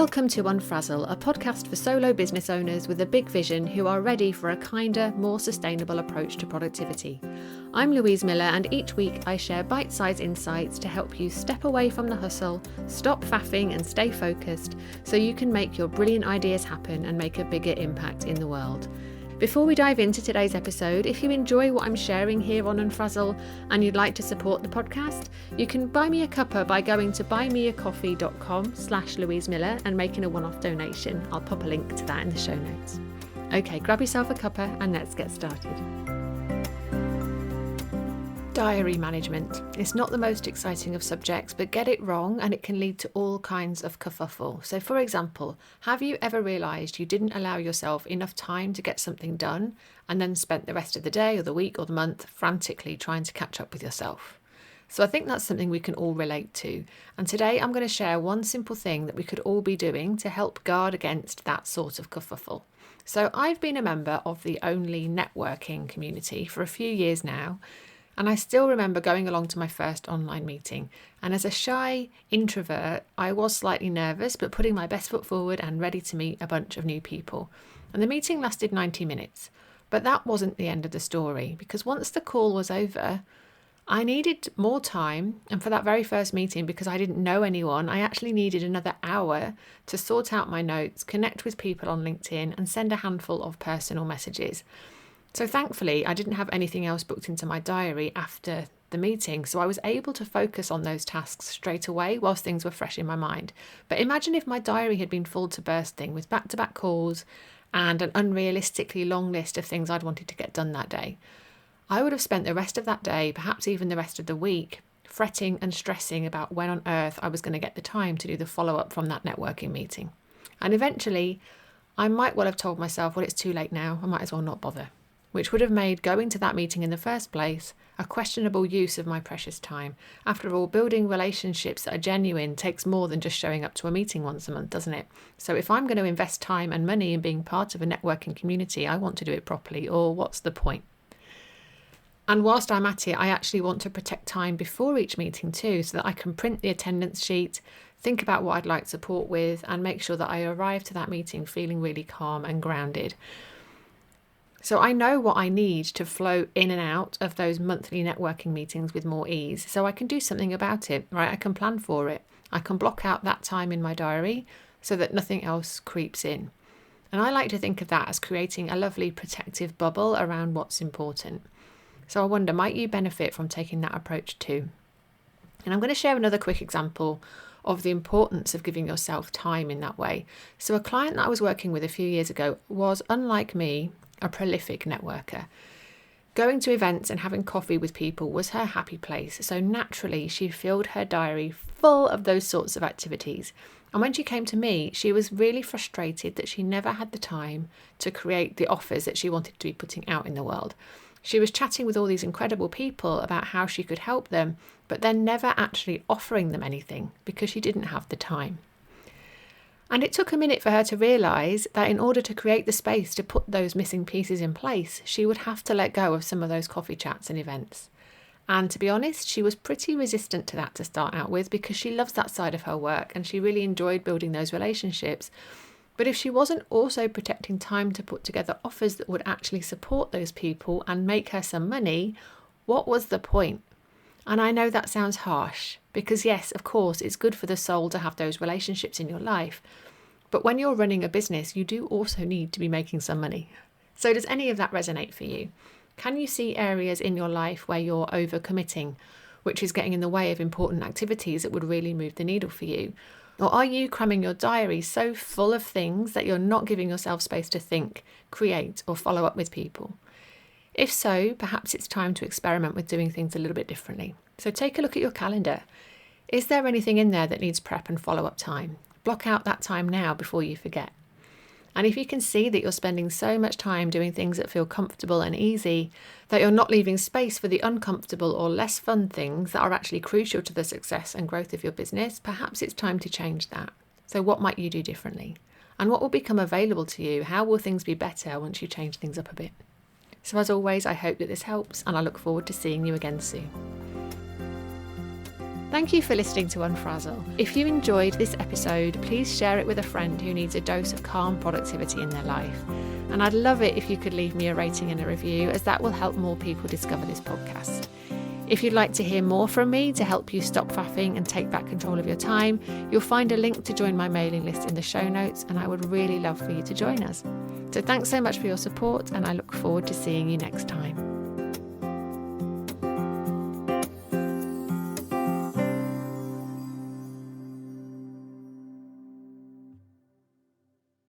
Welcome to Unfrazzle, a podcast for solo business owners with a big vision who are ready for a kinder, more sustainable approach to productivity. I'm Louise Miller, and each week I share bite-sized insights to help you step away from the hustle, stop faffing and stay focused so you can make your brilliant ideas happen and make a bigger impact in the world. Before we dive into today's episode, if you enjoy what I'm sharing here on Unfrazzle and you'd like to support the podcast, you can buy me a cuppa by going to buymeacoffee.com/Louise Miller and making a one-off donation. I'll pop a link to that in the show notes. Okay, grab yourself a cuppa and let's get started. Diary management. It's not the most exciting of subjects, but get it wrong and it can lead to all kinds of kerfuffle. So for example, have you ever realised you didn't allow yourself enough time to get something done and then spent the rest of the day or the week or the month frantically trying to catch up with yourself? So I think that's something we can all relate to. And today I'm going to share one simple thing that we could all be doing to help guard against that sort of kerfuffle. So I've been a member of the Only networking community for a few years now. And I still remember going along to my first online meeting. And as a shy introvert, I was slightly nervous, but putting my best foot forward and ready to meet a bunch of new people. And the meeting lasted 90 minutes. But that wasn't the end of the story, because once the call was over, I needed more time. And for that very first meeting, because I didn't know anyone, I actually needed another hour to sort out my notes, connect with people on LinkedIn, and send a handful of personal messages. So thankfully, I didn't have anything else booked into my diary after the meeting, so I was able to focus on those tasks straight away whilst things were fresh in my mind. But imagine if my diary had been full to bursting with back-to-back calls and an unrealistically long list of things I'd wanted to get done that day. I would have spent the rest of that day, perhaps even the rest of the week, fretting and stressing about when on earth I was going to get the time to do the follow-up from that networking meeting. And eventually, I might well have told myself, well, it's too late now, I might as well not bother, which would have made going to that meeting in the first place a questionable use of my precious time. After all, building relationships that are genuine takes more than just showing up to a meeting once a month, doesn't it? So if I'm going to invest time and money in being part of a networking community, I want to do it properly, or what's the point? And whilst I'm at it, I actually want to protect time before each meeting too, so that I can print the attendance sheet, think about what I'd like support with, and make sure that I arrive to that meeting feeling really calm and grounded. So I know what I need to flow in and out of those monthly networking meetings with more ease, so I can do something about it, right? I can plan for it. I can block out that time in my diary so that nothing else creeps in. And I like to think of that as creating a lovely protective bubble around what's important. So I wonder, might you benefit from taking that approach too? And I'm going to share another quick example of the importance of giving yourself time in that way. So a client that I was working with a few years ago was, unlike me, a prolific networker. Going to events and having coffee with people was her happy place, so naturally she filled her diary full of those sorts of activities. And when she came to me, she was really frustrated that she never had the time to create the offers that she wanted to be putting out in the world. She was chatting with all these incredible people about how she could help them, but then never actually offering them anything because she didn't have the time. And it took a minute for her to realise that in order to create the space to put those missing pieces in place, she would have to let go of some of those coffee chats and events. And to be honest, she was pretty resistant to that to start out with, because she loves that side of her work and she really enjoyed building those relationships. But if she wasn't also protecting time to put together offers that would actually support those people and make her some money, what was the point? And I know that sounds harsh, because yes, of course, it's good for the soul to have those relationships in your life. But when you're running a business, you do also need to be making some money. So does any of that resonate for you? Can you see areas in your life where you're overcommitting, which is getting in the way of important activities that would really move the needle for you? Or are you cramming your diary so full of things that you're not giving yourself space to think, create, or follow up with people? If so, perhaps it's time to experiment with doing things a little bit differently. So take a look at your calendar. Is there anything in there that needs prep and follow-up time? Block out that time now before you forget. And if you can see that you're spending so much time doing things that feel comfortable and easy, that you're not leaving space for the uncomfortable or less fun things that are actually crucial to the success and growth of your business, perhaps it's time to change that. So what might you do differently? And what will become available to you? How will things be better once you change things up a bit? So as always, I hope that this helps, and I look forward to seeing you again soon. Thank you for listening to Unfrazzle. If you enjoyed this episode, please share it with a friend who needs a dose of calm productivity in their life. And I'd love it if you could leave me a rating and a review, as that will help more people discover this podcast. If you'd like to hear more from me to help you stop faffing and take back control of your time, you'll find a link to join my mailing list in the show notes, and I would really love for you to join us. So thanks so much for your support, and I look forward to seeing you next time.